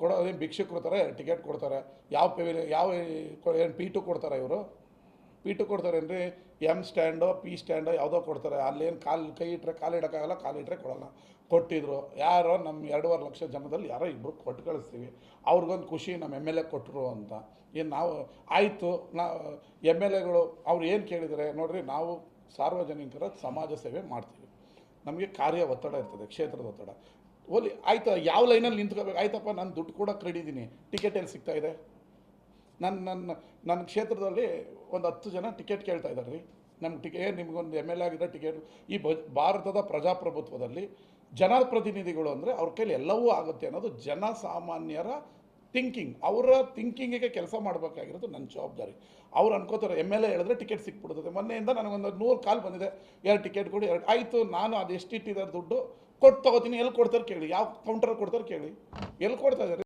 ಕೊಡೋದೇನು ಭಿಕ್ಷುಕರು ಥರ ಟಿಕೆಟ್ ಕೊಡ್ತಾರೆ. ಯಾವ ಏನು P2 ಕೊಡ್ತಾರೆ ಇವರು? P2 ಕೊಡ್ತಾರೆ ಅಂದರೆ ಎಮ್ ಸ್ಟ್ಯಾಂಡೋ P ಸ್ಟ್ಯಾಂಡೋ ಯಾವುದೋ ಕೊಡ್ತಾರೆ. ಅಲ್ಲೇನು ಕೈ ಇಟ್ಟರೆ ಕಾಲು ಇಡೋಕ್ಕಾಗಲ್ಲ, ಕಾಲು ಇಟ್ಟರೆ ಕೊಡೋಲ್ಲ. ಕೊಟ್ಟಿದ್ರು ಯಾರೋ ನಮ್ಮ 2.5 ಲಕ್ಷ ಜನದಲ್ಲಿ ಯಾರೋ ಇಬ್ಬರು ಕೊಟ್ಟು ಕಳಿಸ್ತೀವಿ. ಅವ್ರಿಗೊಂದು ಖುಷಿ ನಮ್ಮ MLA ಕೊಟ್ಟರು ಅಂತ. ಏನು ನಾವು ಆಯಿತು MLAಗಳು ಅವ್ರು ಏನು ಕೇಳಿದರೆ ನೋಡಿರಿ, ನಾವು ಸಾರ್ವಜನಿಕರ ಸಮಾಜ ಸೇವೆ ಮಾಡ್ತೀವಿ, ನಮಗೆ ಕಾರ್ಯ ಒತ್ತಡ ಇರ್ತದೆ, ಕ್ಷೇತ್ರದ ಒತ್ತಡ. ಓಲಿ ಆಯಿತು, ಯಾವ ಲೈನಲ್ಲಿ ನಿಂತ್ಕೋಬೇಕು? ಆಯ್ತಪ್ಪ, ನಾನು ದುಡ್ಡು ಕೊಡೋಕೆ ರೆಡಿ ಇದ್ದೀನಿ, ಟಿಕೆಟ್ ಎಲ್ಲಿ ಸಿಗ್ತಾಯಿದೆ? ನನ್ನ ಕ್ಷೇತ್ರದಲ್ಲಿ ಒಂದು 10 ಜನ ಟಿಕೆಟ್ ಕೇಳ್ತಾ ಇದ್ದಾರೆ ರೀ. ನಮ್ಗೆ ನಿಮಗೊಂದು MLA ಆಗಿದ್ದರೆ ಟಿಕೆಟ್. ಈ ಭಾರತದ ಪ್ರಜಾಪ್ರಭುತ್ವದಲ್ಲಿ ಜನಪ್ರತಿನಿಧಿಗಳು ಅಂದರೆ ಅವ್ರ ಕೈಲಿ ಎಲ್ಲವೂ ಆಗುತ್ತೆ ಅನ್ನೋದು ಜನಸಾಮಾನ್ಯರ ಥಿಂಕಿಂಗ್. ಅವರ ಥಿಂಕಿಂಗಿಗೆ ಕೆಲಸ ಮಾಡಬೇಕಾಗಿರೋದು ನನ್ನ ಜವಾಬ್ದಾರಿ. ಅವ್ರು ಅನ್ಕೋತಾರೆ MLA ಹೇಳಿದ್ರೆ ಟಿಕೆಟ್ ಸಿಕ್ಬಿಡ್ತದೆ. ಮೊನ್ನೆಯಿಂದ ನನಗೊಂದು 100 ಕಾಲ್ ಬಂದಿದೆ, 2 ಟಿಕೆಟ್ ಕೊಡಿ, 2 ಆಯಿತು. ನಾನು ಅದು ಎಷ್ಟು ಇಟ್ಟಿದ್ದಾರೆ ದುಡ್ಡು ಕೊಟ್ಟು ತೊಗೋತೀನಿ, ಎಲ್ಲಿ ಕೊಡ್ತಾರೆ ಕೇಳಿ, ಯಾವ ಕೌಂಟರ್ ಕೊಡ್ತಾರೆ ಕೇಳಿ, ಎಲ್ಲಿ ಕೊಡ್ತಾ ಇದ್ದಾರೆ?